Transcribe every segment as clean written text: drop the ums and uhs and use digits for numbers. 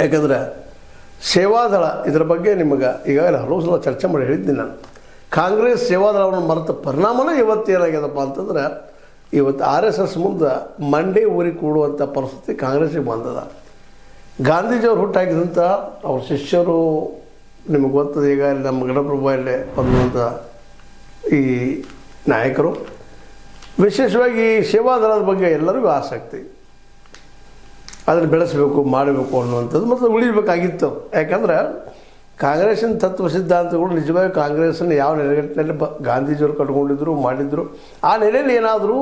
ಯಾಕಂದ್ರೆ ಸೇವಾದಳ ಇದರ ಬಗ್ಗೆ ನಿಮಗೆ ಈಗಾಗಲೇ ಹಲವು ಸಲ ಚರ್ಚೆ ಮಾಡಿ ಹೇಳಿದ್ದೀನಿ ನಾನು. ಕಾಂಗ್ರೆಸ್ ಸೇವಾದಳವನ್ನು ಮರೆತ ಪರಿಣಾಮನೇ ಇವತ್ತೇನಾಗ್ಯದಪ್ಪ ಅಂತಂದ್ರೆ ಇವತ್ತು RSS ಮುಂದೆ ಮಂಡೆ ಊರಿ ಕೂಡುವಂಥ ಪರಿಸ್ಥಿತಿ ಕಾಂಗ್ರೆಸ್ಸಿಗೆ ಬಂದದ. ಗಾಂಧೀಜಿಯವರು ಹುಟ್ಟಾಕಿದಂಥ ಅವ್ರ ಶಿಷ್ಯರು ನಿಮಗೆ ಗೊತ್ತದೆ. ಈಗ ನಮ್ಮ ಗಣಪ್ರಭುವಲ್ಲೇ ಬಂದಂಥ ಈ ನಾಯಕರು ವಿಶೇಷವಾಗಿ ಸೇವಾದಳದ ಬಗ್ಗೆ ಎಲ್ಲರಿಗೂ ಆಸಕ್ತಿ, ಅದನ್ನು ಬೆಳೆಸಬೇಕು ಮಾಡಬೇಕು ಅನ್ನುವಂಥದ್ದು ಮತ್ತು ಉಳಿಬೇಕಾಗಿತ್ತು. ಯಾಕಂದ್ರೆ ಕಾಂಗ್ರೆಸ್ಸಿನ ತತ್ವ ಸಿದ್ಧಾಂತಗಳು ನಿಜವಾಗಿ ಕಾಂಗ್ರೆಸ್ಸನ್ನು ಯಾವ ನೆಲೆಗಟ್ಟಿನಲ್ಲಿ ಗಾಂಧೀಜಿಯವರು ಕಟ್ಕೊಂಡಿದ್ರು ಮಾಡಿದ್ರು. ಆ ನೆಲೆಯಲ್ಲಿ ಏನಾದರೂ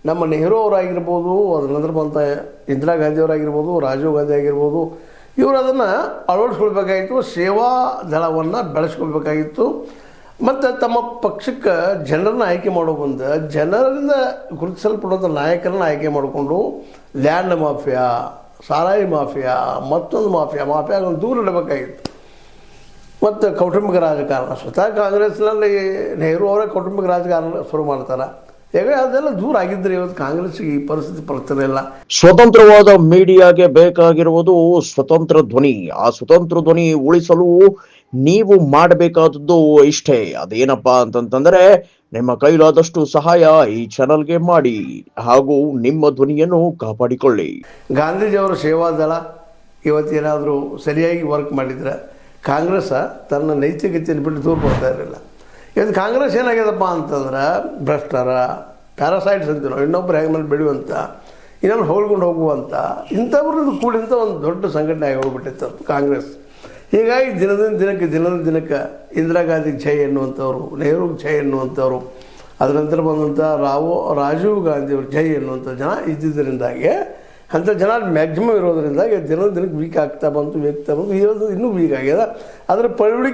ನಮ್ಮ ನೆಹರು ಅವರಾಗಿರ್ಬೋದು, ಅದರ ನಂತರ ಬಂತ ಇಂದಿರಾ ಗಾಂಧಿಯವರಾಗಿರ್ಬೋದು, ರಾಜೀವ್ ಗಾಂಧಿ ಆಗಿರ್ಬೋದು, ಇವರು ಅದನ್ನು ಅಳವಡಿಸ್ಕೊಳ್ಬೇಕಾಗಿತ್ತು. ಸೇವಾ ದಳವನ್ನು ಬೆಳೆಸ್ಕೊಳ್ಬೇಕಾಗಿತ್ತು. ಮತ್ತು ತಮ್ಮ ಪಕ್ಷಕ್ಕೆ ಜನರನ್ನು ಆಯ್ಕೆ ಮಾಡೋ ಮುಂದೆ ಜನರಿಂದ ಗುರುತಿಸಲ್ಪಡುವಂಥ ನಾಯಕರನ್ನು ಆಯ್ಕೆ ಮಾಡಿಕೊಂಡು ಲ್ಯಾಂಡ್ ಮಾಫಿಯಾ, ಸಾರಾಯಿ ಮಾಫಿಯಾ, ಮತ್ತೊಂದು ಮಾಫಿಯಾಗಳನ್ನು ದೂರ ಇಡಬೇಕಾಗಿತ್ತು. ಮತ್ತು ಕೌಟುಂಬಿಕ ರಾಜಕಾರಣ, ಸ್ವತಃ ಕಾಂಗ್ರೆಸ್ನಲ್ಲಿ ನೆಹರು ಅವರೇ ಕೌಟುಂಬಿಕ ರಾಜಕಾರಣ ಶುರು ಮಾಡ್ತಾರೆ. ಈಗ ಅದೆಲ್ಲ ದೂರ ಆಗಿದ್ದರೆ ಇವತ್ತು ಕಾಂಗ್ರೆಸ್ಗೆ ಈ ಪರಿಸ್ಥಿತಿ ಬರ್ತಿರಲಿಲ್ಲ. ಸ್ವತಂತ್ರವಾದ ಮೀಡಿಯಾಗೆ ಬೇಕಾಗಿರುವುದು ಸ್ವತಂತ್ರ ಧ್ವನಿ. ಆ ಸ್ವತಂತ್ರ ಧ್ವನಿ ಉಳಿಸಲು ನೀವು ಮಾಡಬೇಕಾದದ್ದು ಇಷ್ಟೇ. ಅದೇನಪ್ಪಾ ಅಂತಂತಂದ್ರೆ ನಿಮ್ಮ ಕೈಲಾದಷ್ಟು ಸಹಾಯ ಈ ಚಾನಲ್ಗೆ ಮಾಡಿ ಹಾಗೂ ನಿಮ್ಮ ಧ್ವನಿಯನ್ನು ಕಾಪಾಡಿಕೊಳ್ಳಿ. ಗಾಂಧೀಜಿಯವರ ಸೇವಾದಳ ಇವತ್ತೇನಾದರೂ ಸರಿಯಾಗಿ ವರ್ಕ್ ಮಾಡಿದ್ರೆ ಕಾಂಗ್ರೆಸ್ ತನ್ನ ನೈತಿಕತೆಯನ್ನು ಬಿಟ್ಟು ದೂರ ಬರ್ತಾ ಇರಲಿಲ್ಲ. ಇವತ್ತು ಕಾಂಗ್ರೆಸ್ ಏನಾಗ್ಯದಪ್ಪ ಅಂತಂದ್ರೆ ಭ್ರಷ್ಟರ ಪ್ಯಾರಾಸೈಟ್ಸ್ ಅಂತೀವಿ ನಾವು, ಇನ್ನೊಬ್ಬರು ಹೇಗೆ ಮೇಲೆ ಬೆಳೆಯುವಂಥ, ಇನ್ನೊಬ್ಬರು ಹೋಗ್ಕೊಂಡು ಹೋಗುವಂಥ ಇಂಥವ್ರದ್ದು ಕೂಡಿಂತ ಒಂದು ದೊಡ್ಡ ಸಂಘಟನೆ ಆಗಿ ಹೋಗ್ಬಿಟ್ಟಿತ್ತು ಕಾಂಗ್ರೆಸ್. ಹೀಗಾಗಿ ದಿನದಿಂದ ದಿನಕ್ಕೆ ಇಂದಿರಾ ಗಾಂಧಿಗೆ ಜೈ ಎನ್ನುವಂಥವ್ರು, ನೆಹರುಗೆ ಜೈ ಎನ್ನುವಂಥವ್ರು, ಅದರ ನಂತರ ಬಂದಂಥ ರಾಜೀವ್ ಗಾಂಧಿಯವರು ಜೈ ಎನ್ನುವಂಥ ಜನ ಇದ್ದಿದ್ದರಿಂದಾಗಿ ಅಂಥ ಜನ ಮ್ಯಾಕ್ಸಿಮಮ್ ಇರೋದರಿಂದಾಗಿ ದಿನಕ್ಕೆ ವೀಕ್ ಆಗ್ತಾ ಬಂತು. ಇವತ್ತು ಇನ್ನೂ ವೀಕ್ ಆಗ್ಯದ. ಅದರ ಪಳವಳಿಕೆ